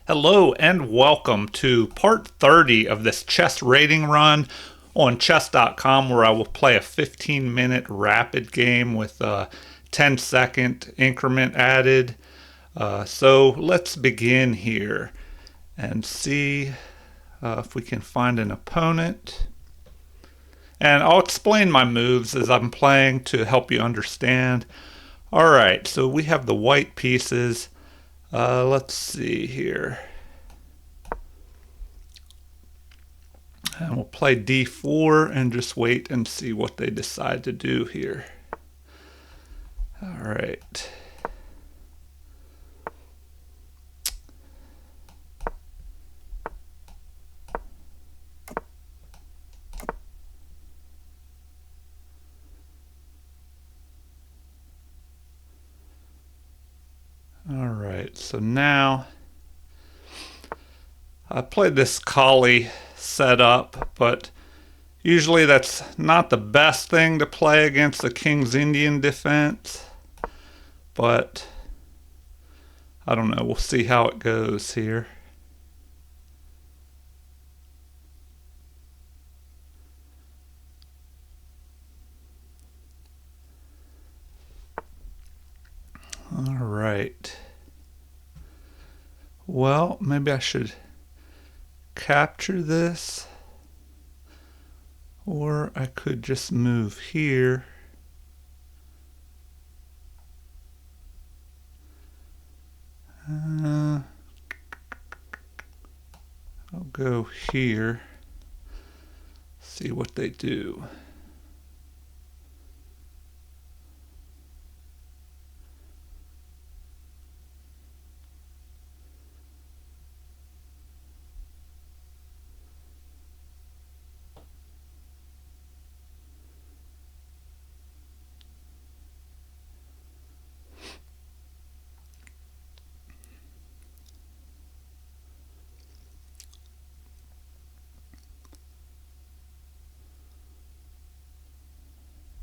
Hello and welcome to part 30 of this chess rating run on chess.com, where I will play a 15-minute rapid game with a 10-second increment added. So let's begin here and see if we can find an opponent. And I'll explain my moves as I'm playing to help you understand. Alright, so we have the white pieces. Let's see here. And we'll play d4 and just wait and see what they decide to do here. All right. All right, so now I played this Kali setup, but usually that's not the best thing to play against the King's Indian defense, but I don't know, we'll see how it goes here. All right. Well, maybe I should capture this, or I could just move here. I'll go here, see what they do.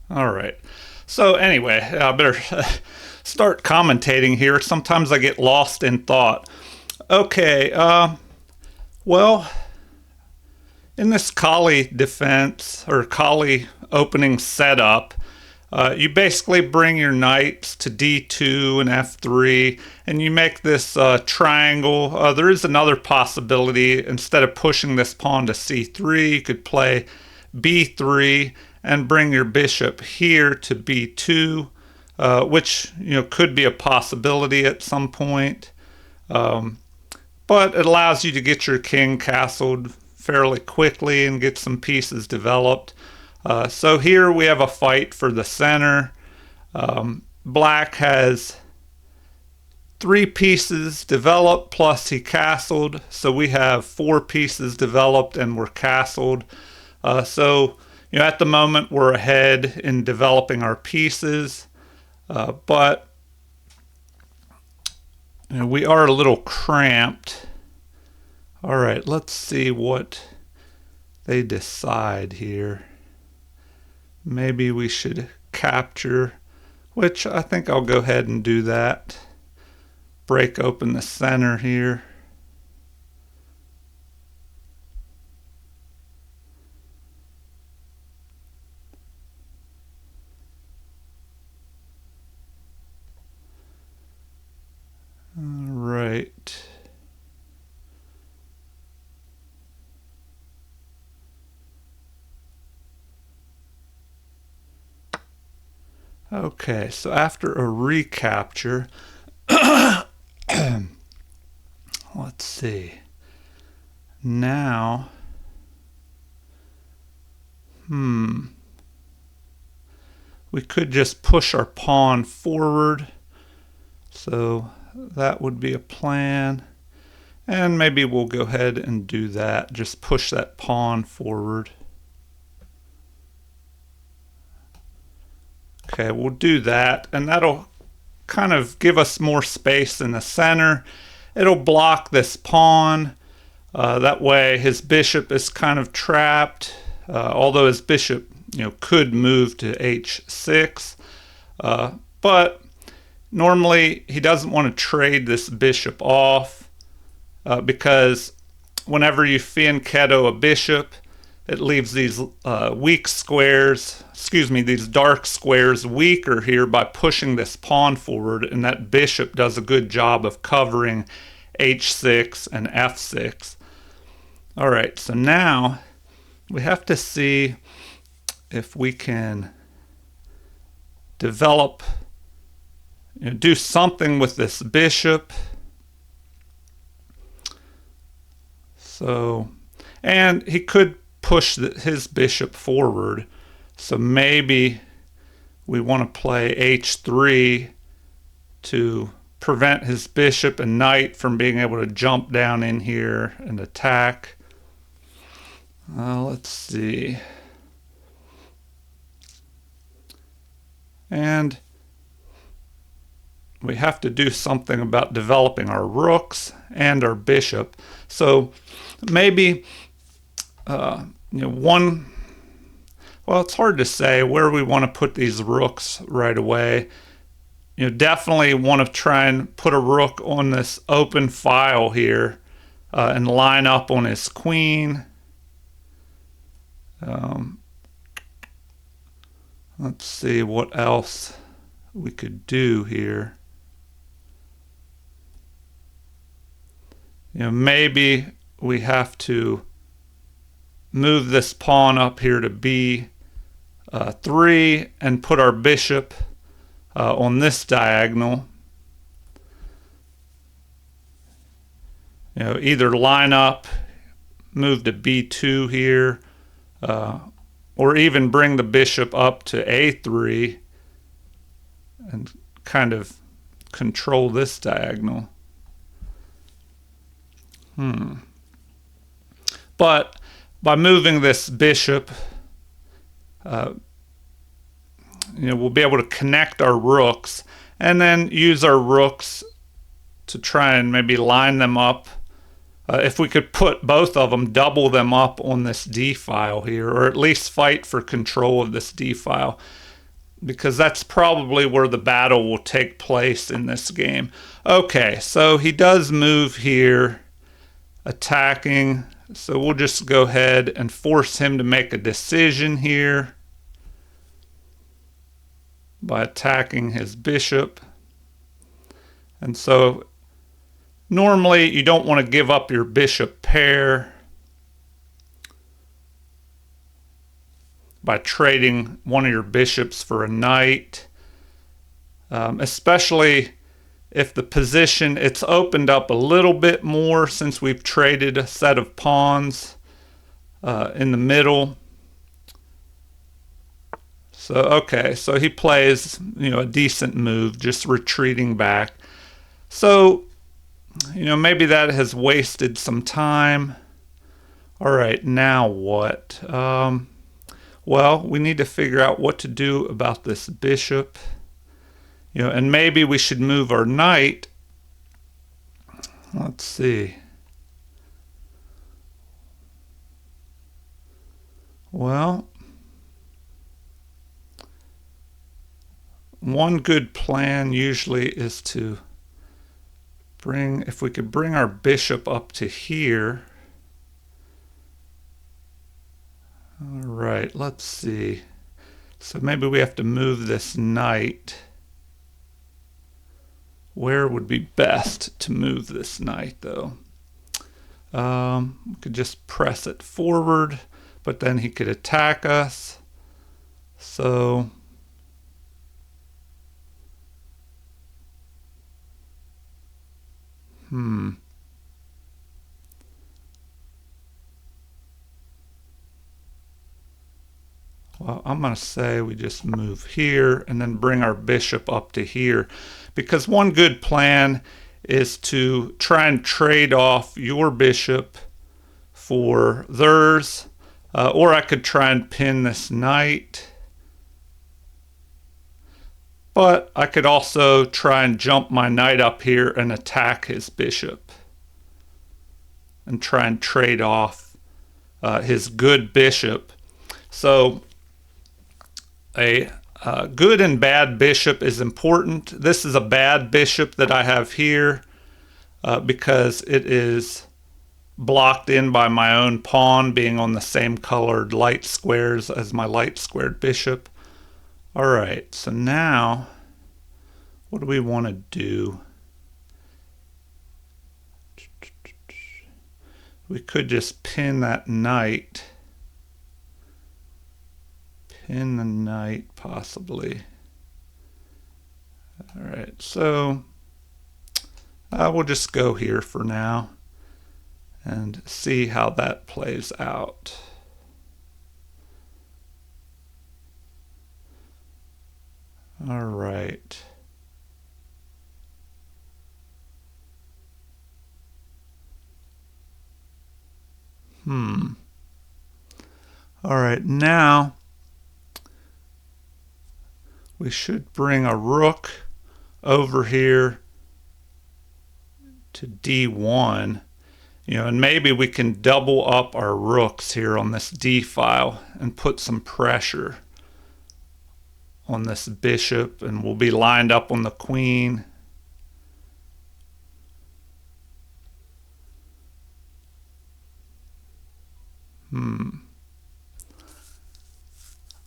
All right. So anyway, I better start commentating here. Sometimes I get lost in thought. Okay. Well, in this Kali defense or Kali opening setup, you basically bring your knights to d2 and f3, and you make this triangle. There is another possibility. Instead of pushing this pawn to c3, you could play b3 and bring your bishop here to b2, which could be a possibility at some point. But it allows you to get your king castled fairly quickly and get some pieces developed. So here we have a fight for the center. Black has 3 pieces developed plus he castled, so we have 4 pieces developed and we're castled. So at the moment we're ahead in developing our pieces, but we are a little cramped. All right, let's see what they decide here. Maybe we should capture, which I think I'll go ahead and do that. Break open the center here. All right. Okay, so after a recapture, let's see. Now, we could just push our pawn forward. So that would be a plan. And maybe we'll go ahead and do that. Just push that pawn forward. Okay, we'll do that, and that'll kind of give us more space in the center. It'll block this pawn. That way his bishop is kind of trapped, although his bishop could move to h6. But normally he doesn't want to trade this bishop off. because whenever you fianchetto a bishop, it leaves these weak squares, these dark squares weaker here by pushing this pawn forward, and that bishop does a good job of covering h6 and f6. All right, so now we have to see if we can develop, do something with this bishop. So, and he could push his bishop forward. So maybe we want to play h3 to prevent his bishop and knight from being able to jump down in here and attack. Let's see. And we have to do something about developing our rooks and our bishop. So maybe, well, it's hard to say where we want to put these rooks right away. Definitely want to try and put a rook on this open file here and line up on his queen. Let's see what else we could do here. Maybe we have to move this pawn up here to b3 and put our bishop on this diagonal. Either line up, move to b2 here, or even bring the bishop up to a3 and kind of control this diagonal. But by moving this bishop, we'll be able to connect our rooks and then use our rooks to try and maybe line them up. If we could put both of them, double them up on this d file here, or at least fight for control of this d file, because that's probably where the battle will take place in this game. Okay, so he does move here, attacking. So we'll just go ahead and force him to make a decision here by attacking his bishop. And so normally you don't want to give up your bishop pair by trading one of your bishops for a knight, especially if the position, it's opened up a little bit more since we've traded a set of pawns in the middle. So, okay, so he plays, a decent move, just retreating back. So, maybe that has wasted some time. All right, now what? Well, we need to figure out what to do about this bishop. And maybe we should move our knight. Let's see. Well, one good plan usually is to if we could bring our bishop up to here. All right, let's see. So maybe we have to move this knight. Where would be best to move this knight, though? We could just press it forward, but then he could attack us. So well, I'm going to say we just move here and then bring our bishop up to here, because one good plan is to try and trade off your bishop for theirs, or I could try and pin this knight, but I could also try and jump my knight up here and attack his bishop and try and trade off his good bishop. So a good and bad bishop is important. This is a bad bishop that I have here. because it is blocked in by my own pawn being on the same colored light squares as my light squared bishop. All right, so now what do we want to do? We could just pin that knight. Pin the knight, possibly. All right, so we'll just go here for now and see how that plays out. All right. All right, now we should bring a rook over here to d1, and maybe we can double up our rooks here on this d file and put some pressure on this bishop, and we'll be lined up on the queen.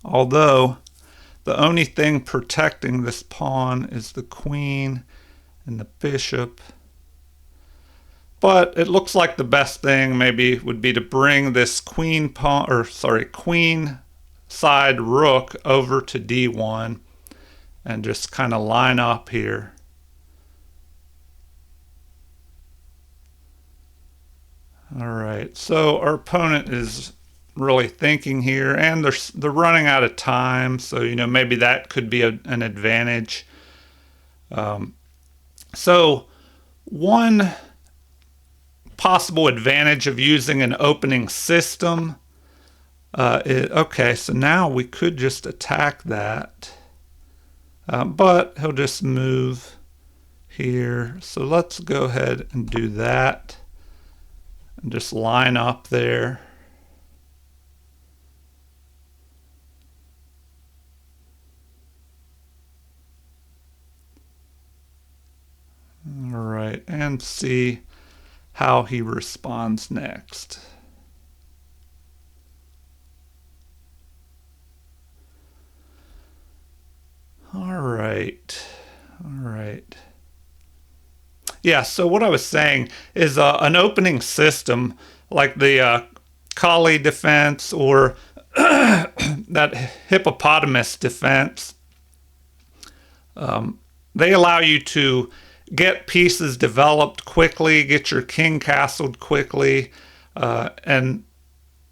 Although the only thing protecting this pawn is the queen and the bishop. But it looks like the best thing maybe would be to bring this queen side rook over to d1 and just kind of line up here. All right, so our opponent is really thinking here, and they're running out of time, so maybe that could be an advantage. So one possible advantage of using an opening system okay, so now we could just attack that, but he'll just move here. So let's go ahead and do that and just line up there. All right, and see how he responds next. All right. Yeah, so what I was saying is an opening system like the Kali defense or that hippopotamus defense, they allow you to get pieces developed quickly, get your king castled quickly, and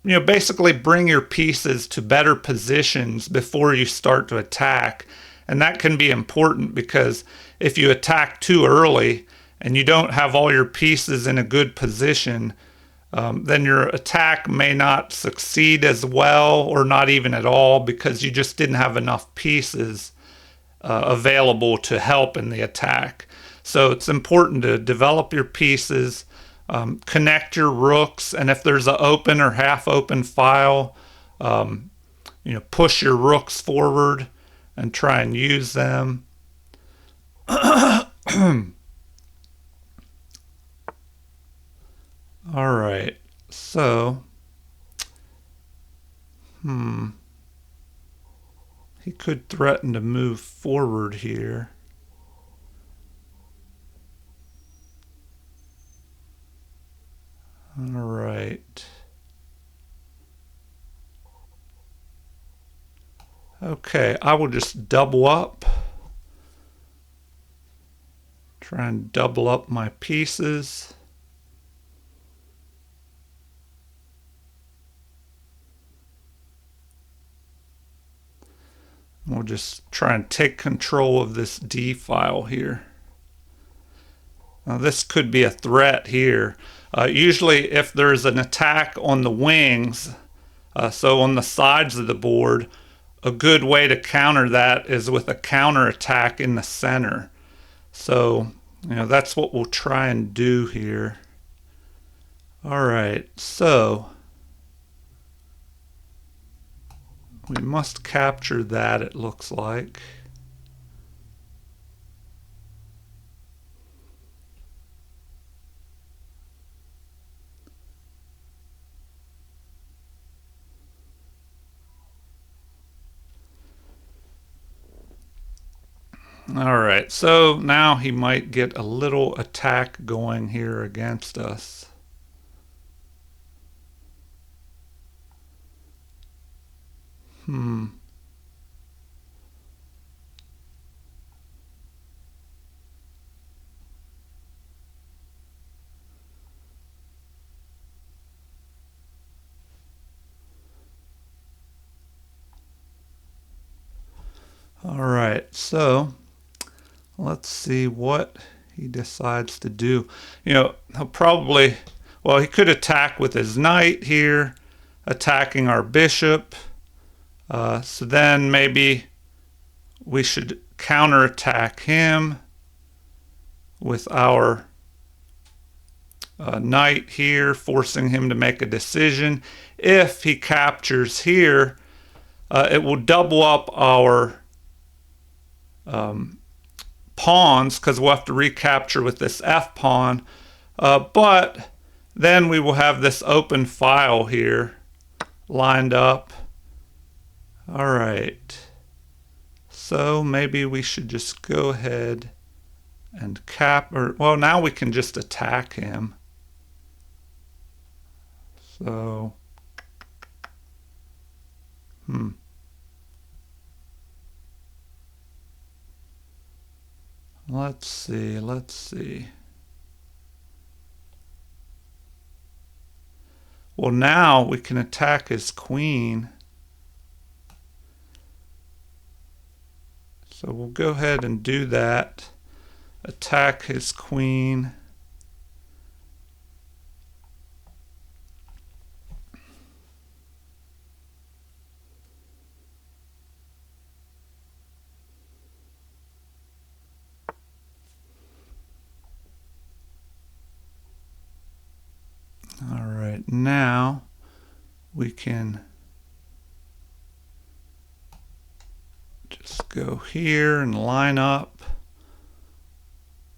basically bring your pieces to better positions before you start to attack. And that can be important because if you attack too early and you don't have all your pieces in a good position, then your attack may not succeed as well or not even at all because you just didn't have enough pieces available to help in the attack. So it's important to develop your pieces, connect your rooks, and if there's an open or half open file, push your rooks forward and try and use them. All right, so he could threaten to move forward here. All right. Okay, I will just double up. Try and double up my pieces. We'll just try and take control of this D file here. Now this could be a threat here. Usually if there's an attack on the wings, so on the sides of the board, a good way to counter that is with a counter attack in the center. So, that's what we'll try and do here. All right, so we must capture that, it looks like. All right, so now he might get a little attack going here against us. All right, so let's see what he decides to do. He'll probably, well, he could attack with his knight here, attacking our bishop. So then maybe we should counterattack him with our knight here, forcing him to make a decision. If he captures here, it will double up our pawns because we'll have to recapture with this F pawn. But then we will have this open file here lined up. All right. So maybe we should just go ahead and well, now we can just attack him. So, let's see. Well, now we can attack his queen. So we'll go ahead and do that. Attack his queen. All right, now we can just go here and line up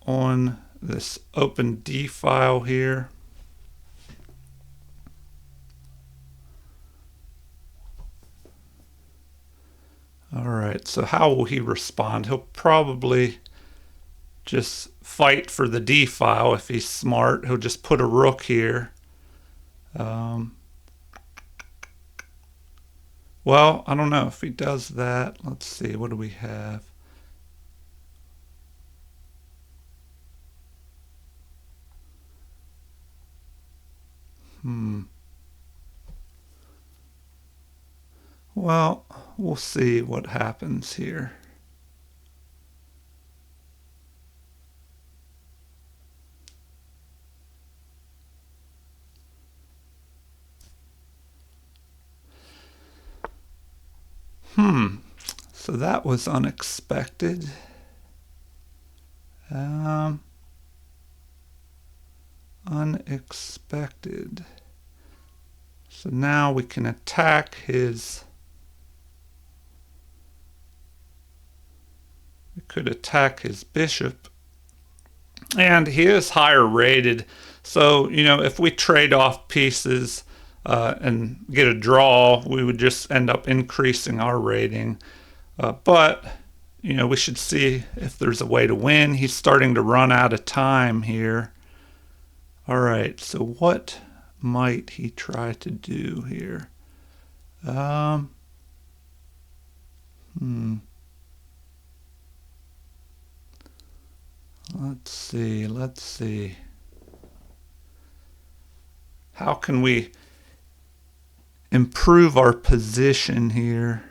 on this open D file here. All right, so how will he respond? He'll probably just fight for the D file if he's smart. He'll just put a rook here. Well, I don't know if he does that. Let's see, what do we have? Well, we'll see what happens here. So that was unexpected. Unexpected. So now we can attack his... We could attack his bishop. And he is higher rated. So, if we trade off pieces and get a draw, we would just end up increasing our rating. But, we should see if there's a way to win. He's starting to run out of time here. All right, so what might he try to do here? Let's see. How can we improve our position here?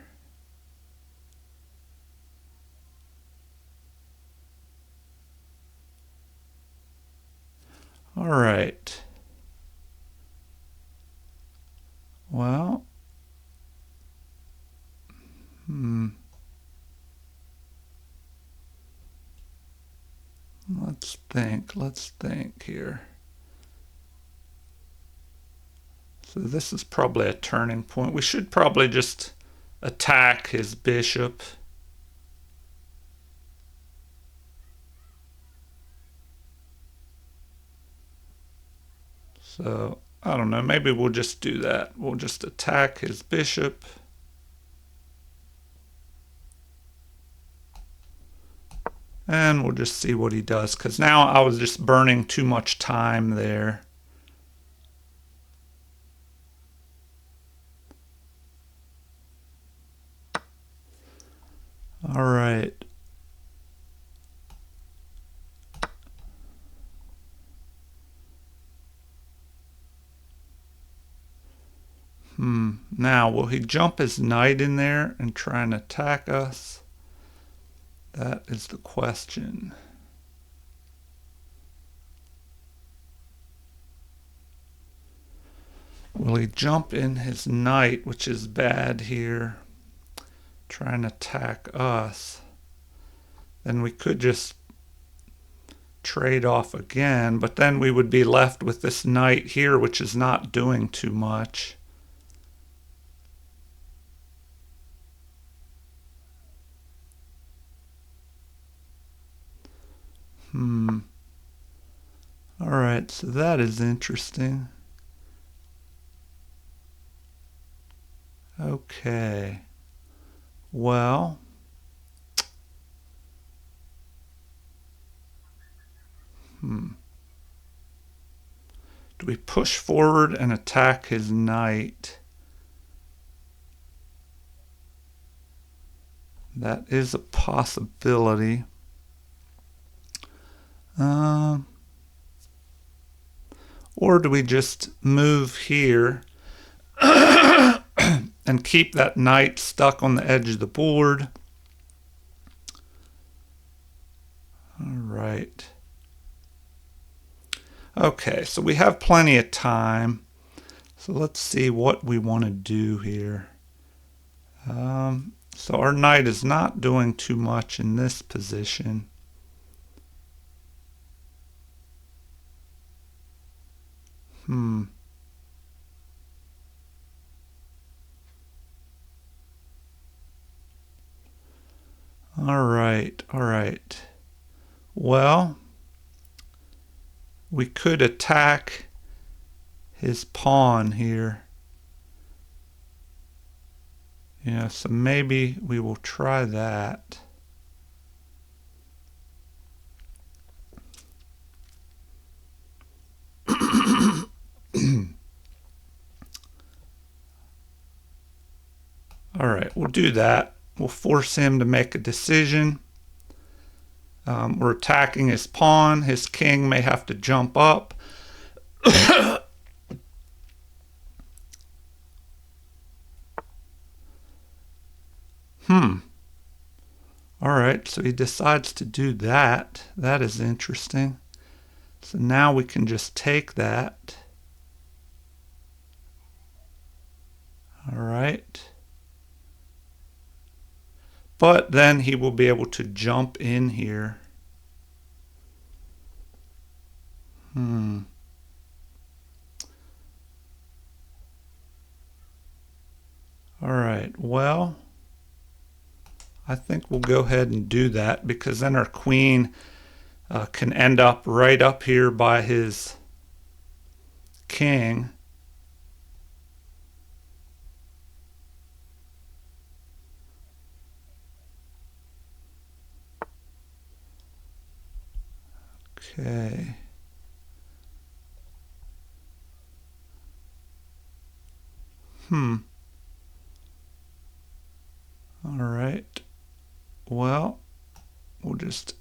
All right. Well, let's think here. So this is probably a turning point. We should probably just attack his bishop. So, I don't know, maybe we'll just do that. We'll just attack his bishop. And we'll just see what he does, because now I was just burning too much time there. All right. Now, will he jump his knight in there and try and attack us? That is the question. Will he jump in his knight, which is bad here, try and attack us? Then we could just trade off again, but then we would be left with this knight here, which is not doing too much. All right, so that is interesting. Okay. Well, do we push forward and attack his knight? That is a possibility. Or do we just move here and keep that knight stuck on the edge of the board? All right. Okay, so we have plenty of time. So let's see what we want to do here. So our knight is not doing too much in this position. All right. Well, we could attack his pawn here. Yeah, so maybe we will try that. All right, we'll do that. We'll force him to make a decision. We're attacking his pawn. His king may have to jump up. All right, so he decides to do that. That is interesting. So now we can just take that. All right. But then he will be able to jump in here. All right, well, I think we'll go ahead and do that, because then our queen can end up right up here by his king. Okay. All right. Well, we'll just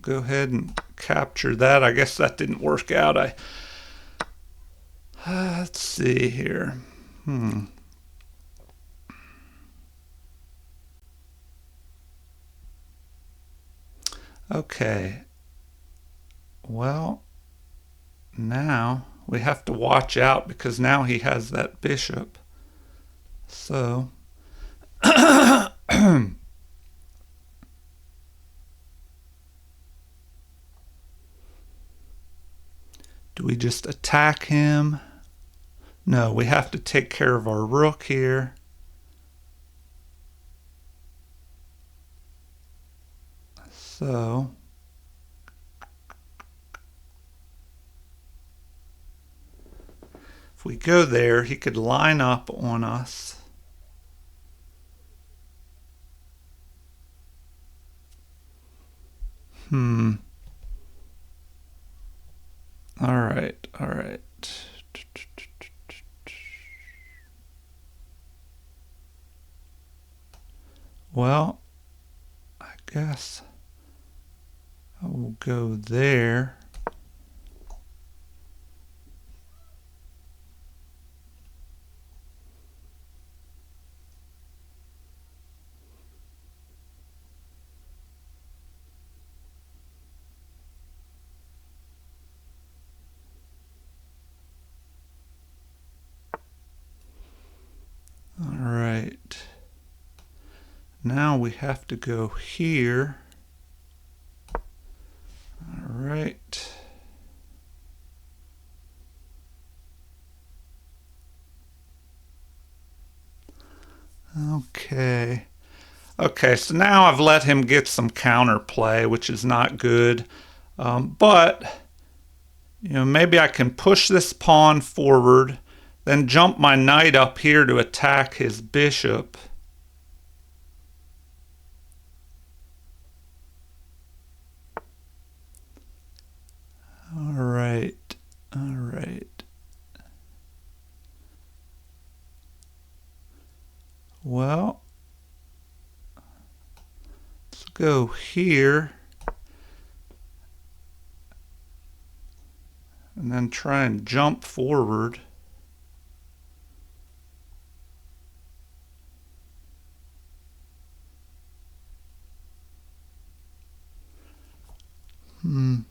go ahead and capture that. I guess that didn't work out. Let's see here. Okay. Well, now we have to watch out, because now he has that bishop. So do we just attack him? No, we have to take care of our rook here. So if we go there, he could line up on us. All right, all right. Well, I guess I will go there. All right. Now we have to go here. All right. Okay. Okay, so now I've let him get some counterplay, which is not good. But, maybe I can push this pawn forward, then jump my knight up here to attack his bishop. All right, all right. Well, let's go here and then try and jump forward. And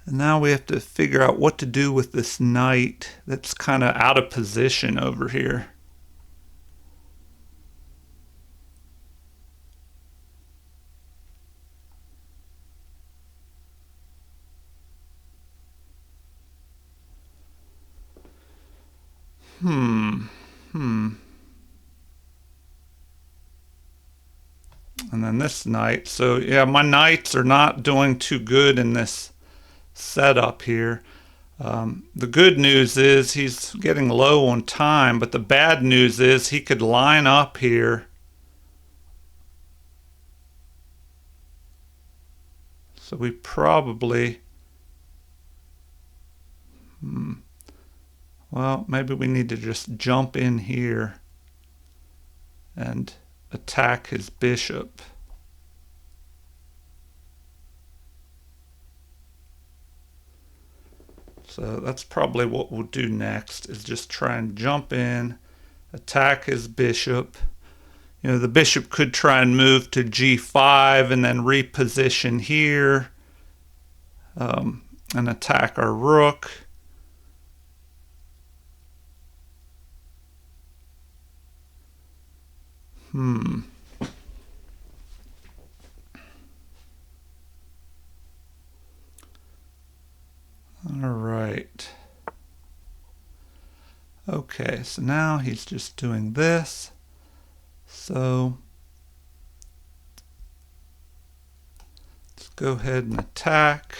now we have to figure out what to do with this knight that's kind of out of position over here. And then this knight. So yeah, my knights are not doing too good in this setup here. The good news is he's getting low on time, but the bad news is he could line up here. So we probably, well, maybe we need to just jump in here and attack his bishop. So that's probably what we'll do next, is just try and jump in, attack his bishop. The bishop could try and move to g5 and then reposition here and attack our rook. All right. Okay, so now he's just doing this. So let's go ahead and attack.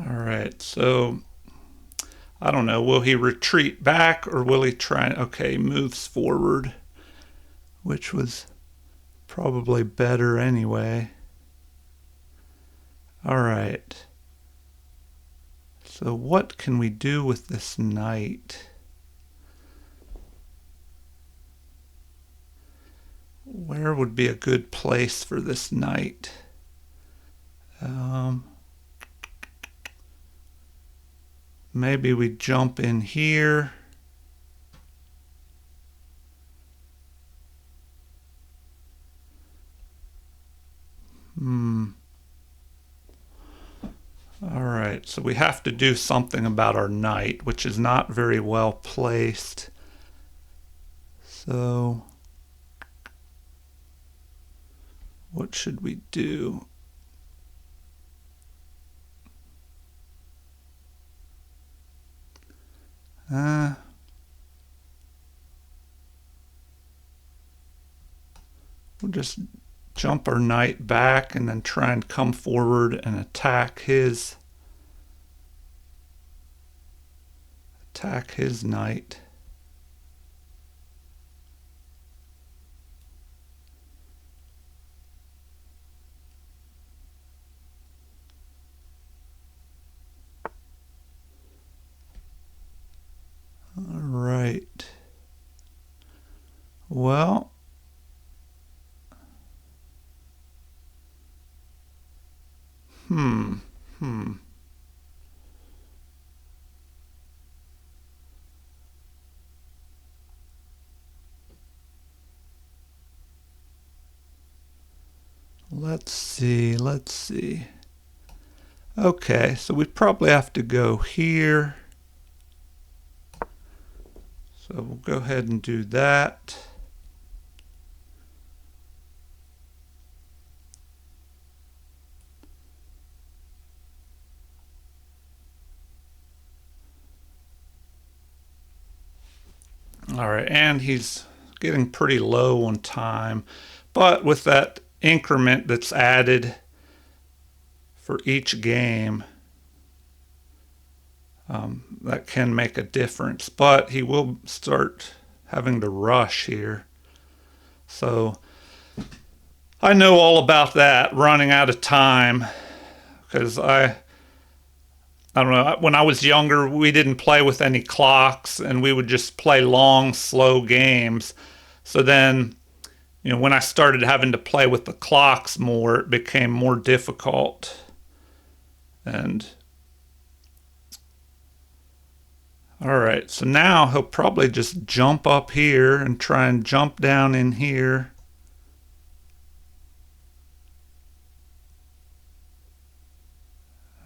All right, so I don't know, will he retreat back or will he try? Okay, moves forward, which was probably better anyway. All right. So what can we do with this knight? Where would be a good place for this knight? Maybe we jump in here. All right, so we have to do something about our knight, which is not very well placed. So what should we do? We'll just jump our knight back and then try and come forward and attack his knight. All right. Well, let's see. Okay, so we probably have to go here. So we'll go ahead and do that. All right, and he's getting pretty low on time, but with that increment that's added for each game, that can make a difference, but he will start having to rush here. So I know all about that, running out of time, because I don't know, when I was younger, we didn't play with any clocks and we would just play long, slow games. So then, when I started having to play with the clocks more, it became more difficult. And all right, so now he'll probably just jump up here and try and jump down in here.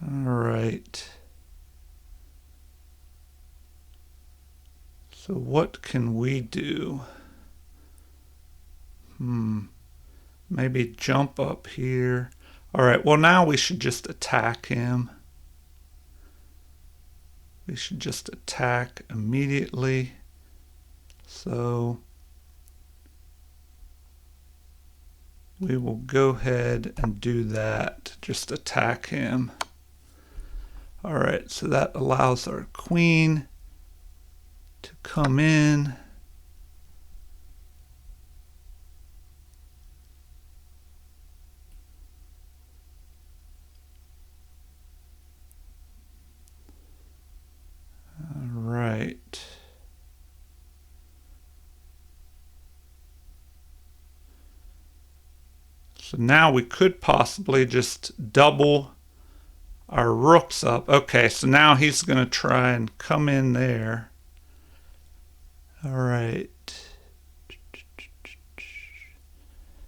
All right. So what can we do? Maybe jump up here. All right, well now we should just attack him. We should just attack immediately. So we will go ahead and do that. Just attack him. All right, so that allows our queen to come in. All right. So now we could possibly just double our rooks up. Okay, so now he's going to try and come in there. All right.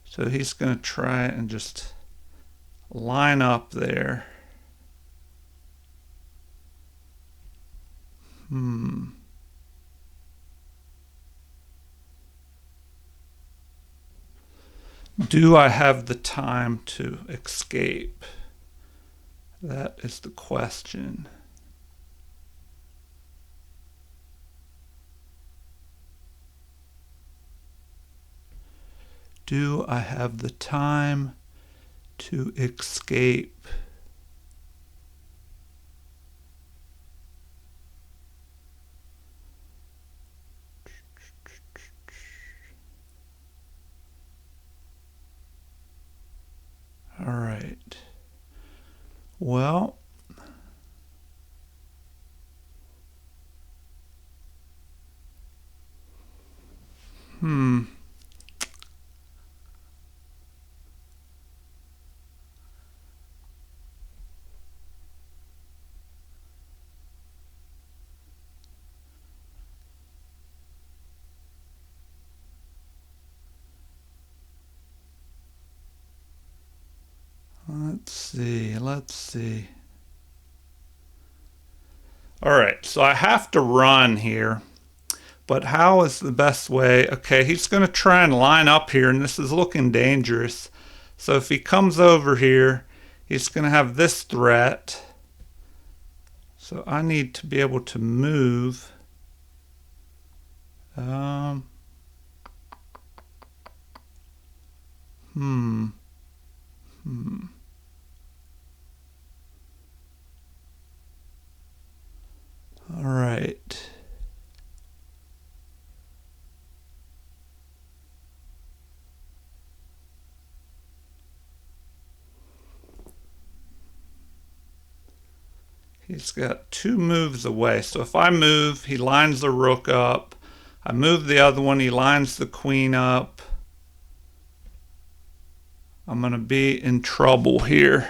So he's going to try and just line up there. Do I have the time to escape? That is the question. Do I have the time to escape? All right. Well, let's see. All right, so I have to run here, but how is the best way? Okay, he's going to try and line up here, and this is looking dangerous. So if he comes over here, he's going to have this threat. So I need to be able to move. Hmm. Hmm. All right. He's got two moves away. So if I move, he lines the rook up. I move the other one, he lines the queen up. I'm going to be in trouble here.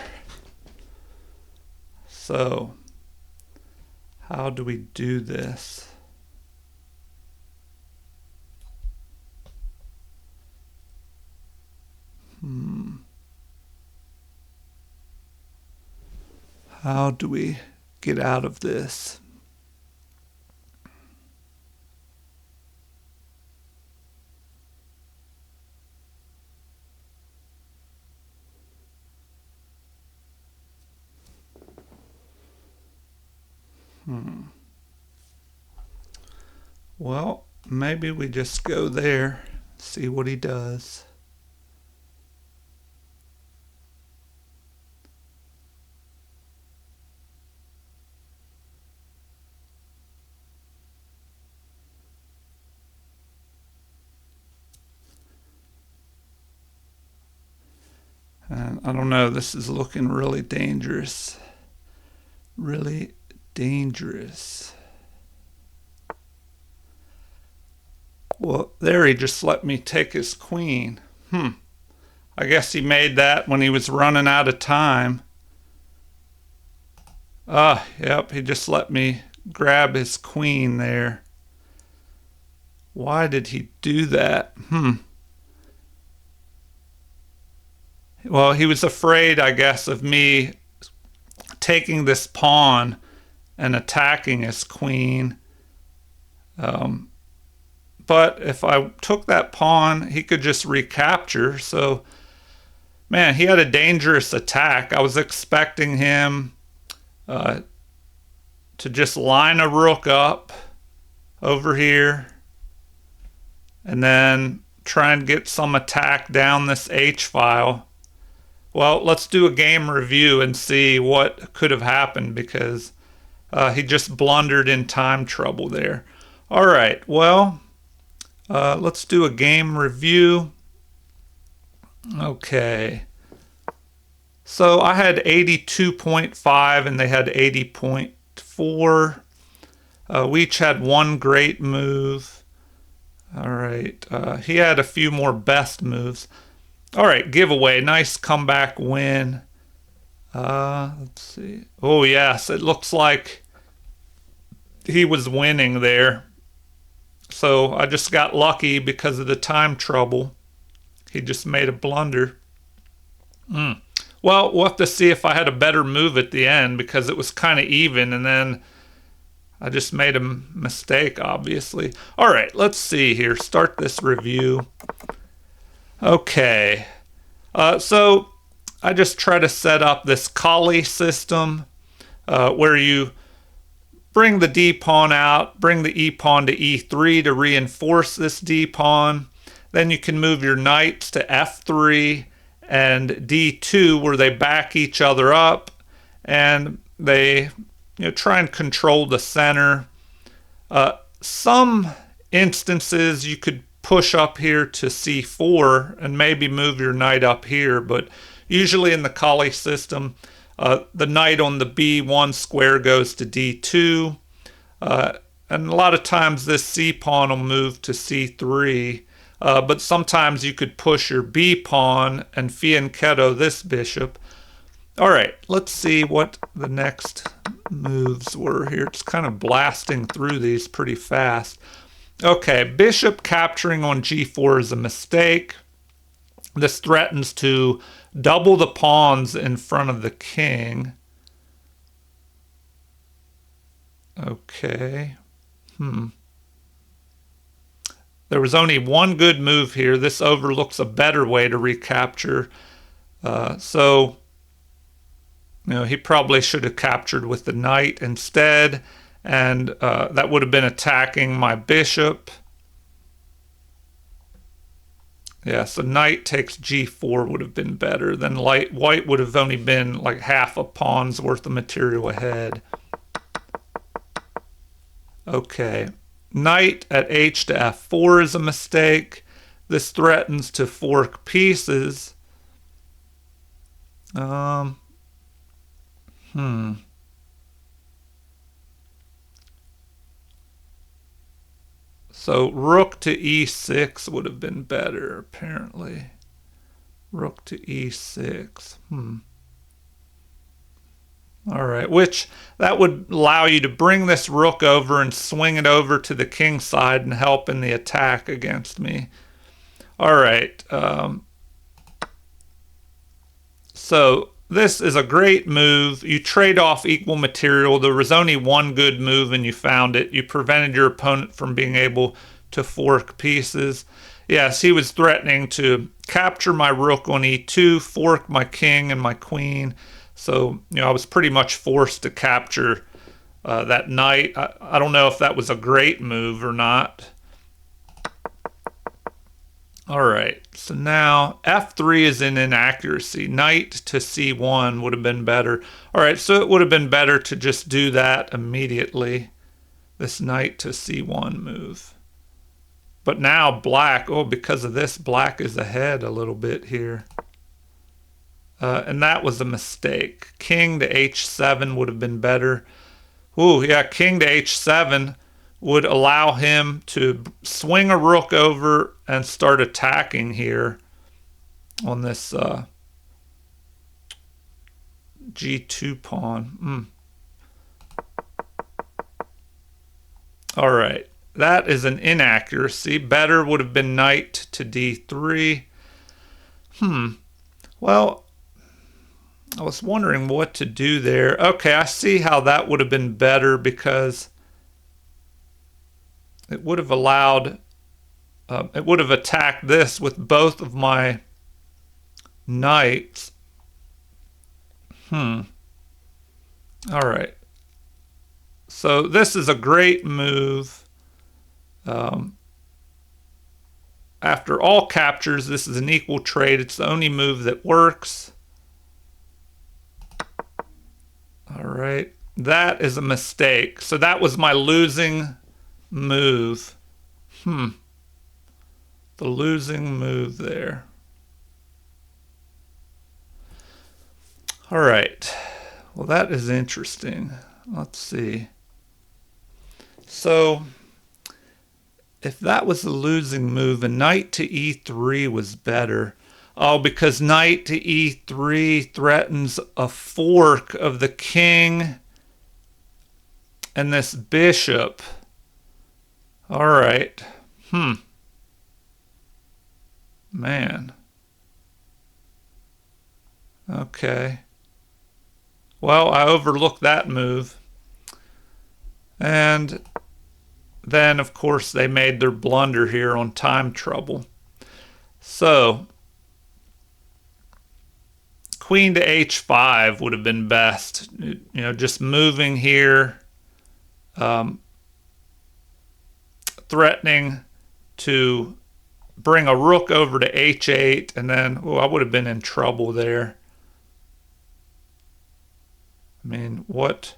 So, how do we do this? How do we get out of this? Well, maybe we just go there, see what he does. And I don't know, this is looking really dangerous. Really dangerous. Well, there he just let me take his queen. I guess he made that when he was running out of time. Yep, he just let me grab his queen there. Why did he do that? Well, he was afraid, I guess, of me taking this pawn and attacking his queen. But if I took that pawn, he could just recapture. So, man, he had a dangerous attack. I was expecting him to just line a rook up over here and then try and get some attack down this H file. Well, let's do a game review and see what could have happened because he just blundered in time trouble there. All right, well, let's do a game review. Okay. So I had 82.5 and they had 80.4. We each had one great move. All right. He had a few more best moves. All right, giveaway. Nice comeback win. Let's see. Oh, yes. It looks like he was winning there. So I just got lucky because of the time trouble. He just made a blunder. Well, we'll have to see if I had a better move at the end because it was kind of even and then I just made a mistake, obviously. All right, let's see here. Start this review. Okay. So I just try to set up this Kali system where you bring the D pawn out, bring the E pawn to E3 to reinforce this D pawn. Then you can move your knights to F3 and D2 where they back each other up and they try and control the center. Some instances you could push up here to C4 and maybe move your knight up here, but usually in the Kali system, the knight on the B1 square goes to D2, and a lot of times this C pawn will move to C3, but sometimes you could push your B pawn and fianchetto this bishop. All right, let's see what the next moves were here. It's kind of blasting through these pretty fast. Okay, bishop capturing on G4 is a mistake. This threatens to double the pawns in front of the king. Okay. There was only one good move here. This overlooks a better way to recapture. So he probably should have captured with the knight instead, and that would have been attacking my bishop. Yeah, so knight takes g4 would have been better. Then white would have only been like half a pawn's worth of material ahead. Okay, knight at h to f4 is a mistake. This threatens to fork pieces. So rook to e6 would have been better, apparently. Rook to e6. All right, which that would allow you to bring this rook over and swing it over to the king side and help in the attack against me. All right. So this is a great move. You trade off equal material. There was only one good move and you found it. You prevented your opponent from being able to fork pieces. Yes, he was threatening to capture my rook on e2, fork my king and my queen. So, I was pretty much forced to capture that knight. I don't know if that was a great move or not. All right, so now f3 is an inaccuracy. Knight to c1 would have been better. All right, so it would have been better to just do that immediately, this knight to c1 move. But now black, because of this, black is ahead a little bit here. And that was a mistake. King to h7 would have been better. Ooh, yeah, king to h7 would allow him to swing a rook over and start attacking here on this g2 pawn. All right, that is an inaccuracy. Better would have been knight to d3. Well, I was wondering what to do there. Okay, I see how that would have been better because it would have allowed, it would have attacked this with both of my knights. All right. So this is a great move. After all captures, this is an equal trade. It's the only move that works. All right. That is a mistake. So that was my losing move. The losing move there. All right. Well, that is interesting. Let's see. So if that was the losing move, and knight to e3 was better. Oh, because knight to e3 threatens a fork of the king and this bishop. All right. Man. Okay. Well, I overlooked that move. And then, of course, they made their blunder here on time trouble. So, queen to h5 would have been best. Just moving here, threatening to bring a rook over to h8, and then, I would have been in trouble there. I mean, what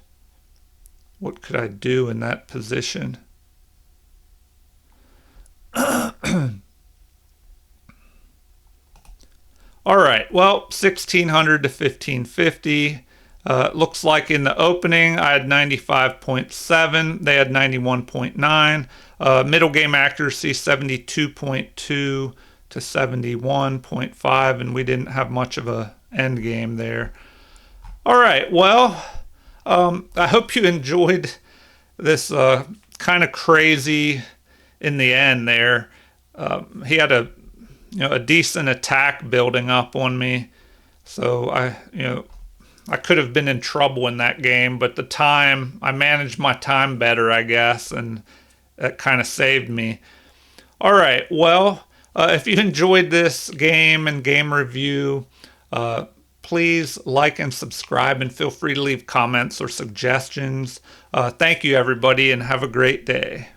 could I do in that position? All right, well, 1600 to 1550. Looks like in the opening I had 95.7. They had 91.9. Middle game accuracy 72.2 to 71.5, and we didn't have much of a end game there. All right, well, I hope you enjoyed this kind of crazy in the end there. He had a decent attack building up on me, so I could have been in trouble in that game, but I managed my time better, I guess, and that kind of saved me. All right, well, if you enjoyed this game and game review, please like and subscribe, and feel free to leave comments or suggestions. Thank you, everybody, and have a great day.